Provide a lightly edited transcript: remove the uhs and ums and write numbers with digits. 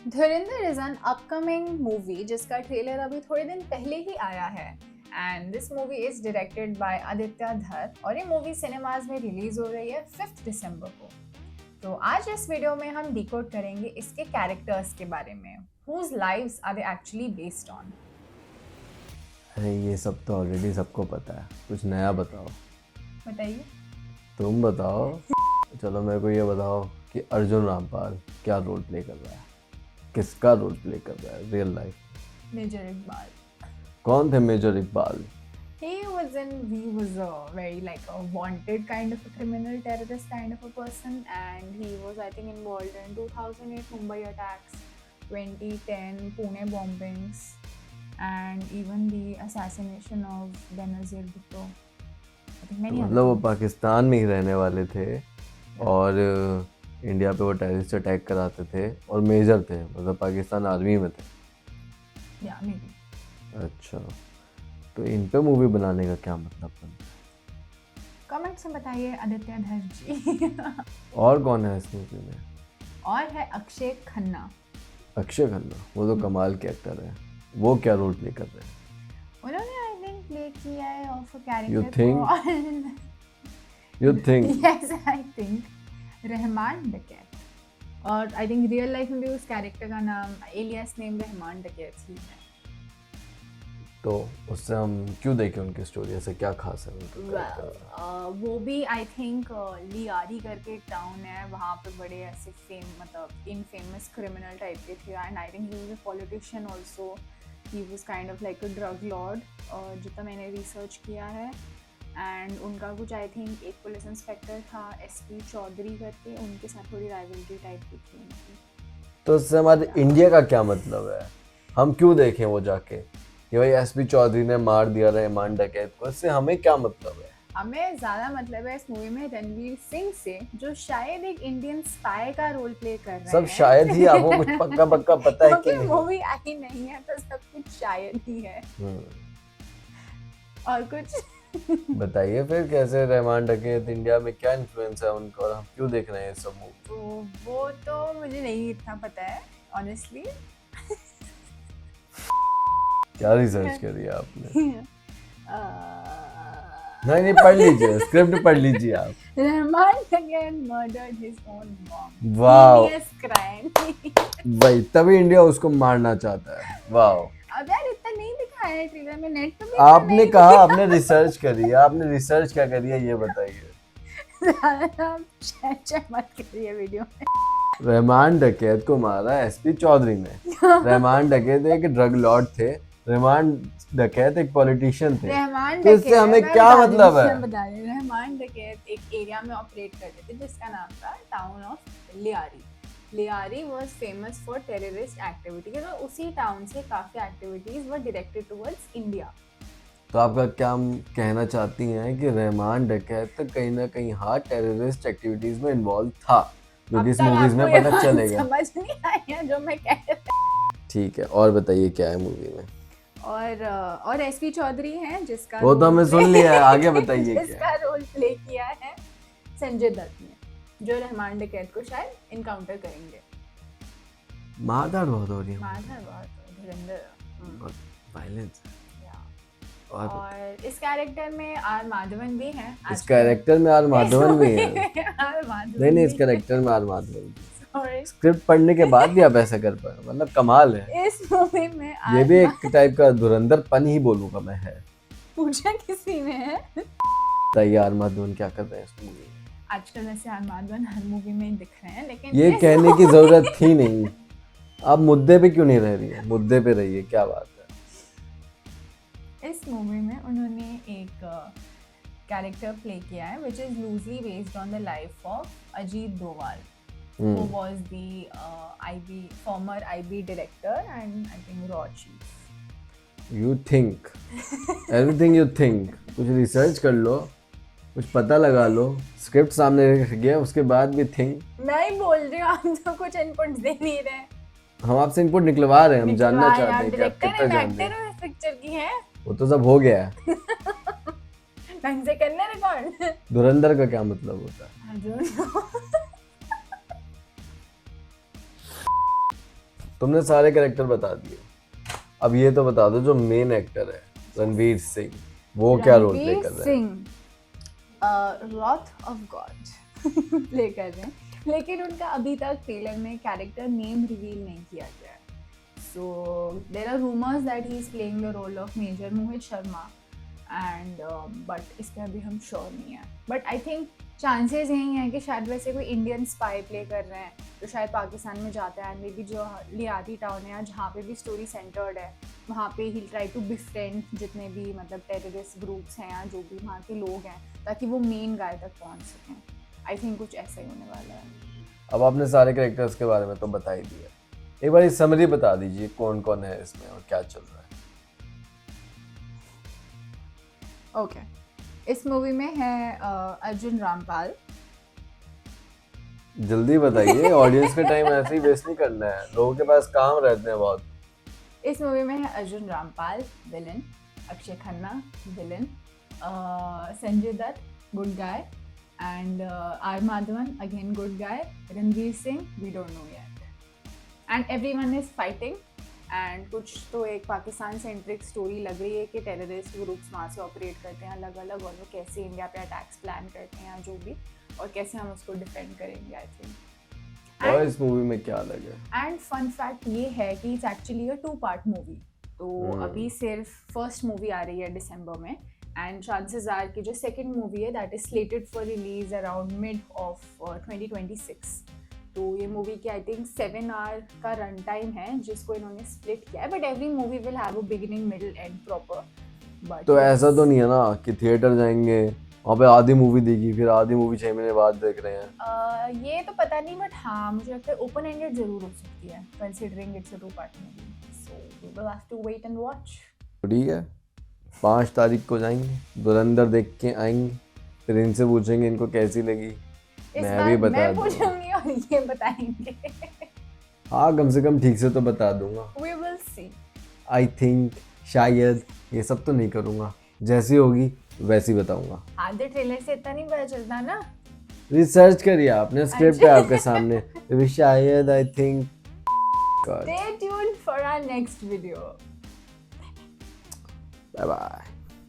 Dhurandhar is an upcoming movie जिसका trailer अभी थोड़े दिन पहले ही आया है and this movie is directed by Aditya धर और ये मूवी सिनेमाज में रिलीज हो रही है 5 दिसंबर को। तो आज इस वीडियो में हम डिकोड करेंगे इसके कैरेक्टर्स के बारे में, whose lives are they actually based on। अरे ये सब तो ऑलरेडी सबको पता है, कुछ नया बताओ। बताइए। तुम बताओ। चलो मेरे को ये बताओ कि अर्जुन रामपाल क्या रोल प्ले कर रहा है, किसका रोल प्ले कर रहा है रियल लाइफ? मेजर इकबाल। कौन थे major Iqbal? He was a very like a wanted kind of a criminal terrorist kind of a person, and he was I think involved in 2008 Mumbai attacks, 2010 Pune bombings, and even the assassination of Benazir Bhutto. I think many मतलब वो others. Pakistan में ही रहने वाले थे और India पे वो terrorist attack कराते थे और मेजर थे, मतलब पाकिस्तान आर्मी में थे। Yeah, maybe. अच्छा, तो इन पे मूवी बनाने का क्या मतलब बनता है? कमेंट्स में बताइए आदित्य धर जी। और कौन है इस मूवी में? और है अक्षय खन्ना। अक्षय खन्ना, वो तो कमाल के एक्टर है। वो क्या रोल प्ले कर रहे हैं? उन्होंने आई थिंक प्ले किया है of a character You think? You think? Yes I think Rahman डकैत, और आई थिंक रियल लाइफ में भी उस कैरेक्टर का नाम एलियास नेम रहमान डकैत ही है। तो उससे हम क्यों देखें उनकी स्टोरी, ऐसे क्या खास है उनका character में? वो भी आई थिंक लियारी करके एक टाउन है, वहाँ पे बड़े ऐसे मतलब इनफेमस क्रिमिनल टाइप के थे, and I think he was a politician also. He was kind of like a drug Lord, जितना मैंने रिसर्च किया है। एंड उनका कुछ आई थिंक एक पुलिस इंस्पेक्टर था एसपी चौधरी करके, उनके साथ थोड़ी राइवलरी टाइप की थी उनकी। तो उससे हमारे इंडिया का क्या मतलब है? हम क्यों देखें वो जाके कि भाई एसपी चौधरी ने मार दिया रहमान डकैत को, इससे हमें क्या मतलब है? हमें ज्यादा मतलब है इस मूवी में रणवीर सिंह से, जो शायद एक इंडियन स्पाई का रोल प्ले कर रहे सब हैं। शायद ही, आपको कुछ पक्का पक्का पता है कि क्योंकि नहीं? मूवी आई नहीं है तो सब कुछ शायद ही है। और कुछ बताइए फिर, कैसे रहमान डकैत, इंडिया में क्या इन्फ्लुएंस है उनका और हम क्यों देख रहे हैं ये सब मूवी? तो वो तो मुझे नहीं इतना पता है ऑनेस्टली। क्या रिसर्च करी है आपने? नहीं पढ़ लीजिए, स्क्रिप्ट पढ़ लीजिए आप। रहमान डकैत murdered his own mom. Wow, Heinous crime. भाई तभी इंडिया उसको मारना चाहता है। वाओ, अब यार इतना नहीं दिखाया है ट्रेलर में, नेट पे भी आपने नहीं कहा आपने रिसर्च करी है, आपने रिसर्च क्या करी है ये बताइए। मत करिए वीडियो में। रहमान डकैत को मारा एसपी चौधरी ने। रहमान डकैत एक ड्रग लॉर्ड थे, रहमान डकैत एक पॉलिटिशियन थे। रहमान तो इससे हमें क्या मतलब है? बता रही हूँ, रहमान डकैत एक एरिया में ऑपरेट करते थे जिसका नाम था town of Lyari. Lyari was famous for terrorist activities, और उसी टाउन से काफी एक्टिविटीज वर डायरेक्टेड टुवर्ड्स इंडिया। तो आपका क्या कहना चाहती हैं कि रहमान डकैत तो कहीं ना कहीं हाँ टेररिस्ट एक्टिविटीज में इन्वॉल्व था, जो कि इस मूवीज में पता चलेगा। समझ नहीं आया जो मैं कह रही हूँ। ठीक है, और बताइए क्या है मूवी में? और एसपी चौधरी हैं जिसका वो तो हमें सुन लिया है, आगे बताइए क्या है? जिसका रोल प्ले किया है संजय दत्त ने, जो रहमान डकैत को शायद इनकाउंटर करेंगे। मारधाड़ बहुत हो रही है, मारधाड़ बहुत, धुरंधर, वायलेंस। और इस कैरेक्टर में आर माधवन भी हैं। इस कैरेक्टर में आर माधवन भी है? आर माधवन नहीं इस भी कैरेक्टर में आर माधवन भी। और स्क्रिप्ट पढ़ने के बाद भी आप ऐसा कर पाए, मतलब कमाल है। इस मूवी में ये भी एक टाइप का धुरंधर पन ही बोलूंगा मैं है। पूछा किसी ने है। बताइए आर माधवन क्या कर रहे हैं इस मूवी में? आजकल वैसे आर माधवन हर मूवी में दिख रहे हैं, लेकिन ये कहने की जरूरत थी नहीं। आप मुद्दे पे क्यों नहीं रह रही है? मुद्दे पे रहिए, क्या बात है। इस मूवी में उन्होंने एक कैरेक्टर प्ले किया है which is loosely based on the life of Ajit Doval, who was the former IB director and I think raw chief. You think everything you think, कुछ रिसर्च कर लो, कुछ पता लगा लो, स्क्रिप्ट सामने रख गया उसके बाद भी थिंक। मैं ही बोल रही हूँ, आप तो कुछ इनपुट दे नहीं रहे। हम आपसे इनपुट निकलवा रहे हैं, हम जानना चाहते हैं कि आप डायरेक्टर कितना एंड जानते एक्टर हैं। इस पिक्चर की है। वो तो सब हो गया है। ढंग से करना रिकॉर्ड। धुरंधर का क्या मतलब होता है? तुमने सारे कैरेक्टर बता दिए, अब ये तो बता दो जो मेन एक्टर है रणवीर सिंह, वो क्या रोल प्ले कर रहे हैं? रॉथ ऑफ गॉड प्ले कर रहे हैं, लेकिन उनका अभी तक ट्रेलर में कैरेक्टर नेम रिवील नहीं किया गया है. So there are rumours that he is playing the role of major Mohit Sharma and but इस पर अभी हम श्योर नहीं है. बट आई थिंक चांसेस यही हैं कि शायद वैसे कोई इंडियन स्पाई प्ले कर रहे हैं तो शायद पाकिस्तान में जाता है, एंड मे बी जो लियादी टाउन है जहाँ पे भी स्टोरी सेंटर्ड है वहाँ पे ही ट्राई टू बिफ्रेंड जितने भी मतलब टेररिस्ट ग्रुप्स हैं या जो भी वहाँ के लोग हैं, ताकि वो मेन गाय तक पहुँच सकें. आई थिंक कुछ ऐसा ही होने वाला है. अब आपने सारे कैरेक्टर्स के बारे में तो बता ही दिया, एक बार समरी बता दीजिए कौन कौन है इसमें और क्या चल रहा है. ओके, इस मूवी में है अर्जुन रामपाल. जल्दी बताइए, ऑडियंस का टाइम ऐसे ही वेस्ट नहीं करना है, लोगों के पास काम रहते हैं बहुत. इस मूवी में है Arjun Rampal villain, Akshaye Khanna villain, Sanjay Dutt good guy, and R Madhavan again good guy, Ranveer Singh we don't know yet, and everyone is fighting. And कुछ तो एक पाकिस्तान सेंट्रिक स्टोरी लग रही है कि टेररिस्ट ग्रुप्स वहाँ से ऑपरेट करते हैं अलग अलग, और वो कैसे इंडिया पे अटैक्स प्लान करते हैं जो भी, और कैसे हम उसको डिफेंड करेंगे. आई थिंक और इस मूवी में क्या अलग है? एंड फन फैक्ट ये है कि it's actually a 2-part movie. तो अभी सिर्फ फर्स्ट मूवी आ रही है दिसंबर में, एंड चांसेस आर कि जो सेकंड मूवी है that is slitted for release around mid of 2026. तो ये मूवी की आई थिंक 7 आवर का रन टाइम है जिसको इन्होंने स्प्लिट किया है, but every movie will have a beginning middle and proper. But तो ऐसा तो नहीं है ना कि थिएटर जाएंगे वहाँ पे आधी मूवी देखी फिर आधी मूवी 6 महीने बाद देख रहे हैं? ये तो पता नहीं, बट हाँ मुझे लगता है ओपन एंडेड जरूर हो सकती है considering it's a 2-part movie. So we will have to wait and watch. ठीक है, 5 तारीख को जाएंगे, धुरंधर देख के आएंगे, फिर इनसे पूछेंगे इनको कैसी लगी. इस मैं बार भी बता मैं दूंगा. पूछूंगी और ये बताएंगे. हाँ, कम से कम ठीक से तो बता दूंगा. We will see. I think शायद ये सब तो नहीं करूँगा, जैसी होगी वैसी बताऊंगा. आधे ट्रेलर से इतना नहीं पता चलता ना. रिसर्च करिए, आपने स्क्रिप्ट है आपके सामने. तो शायद I think. Stay tuned for our next video. Bye bye.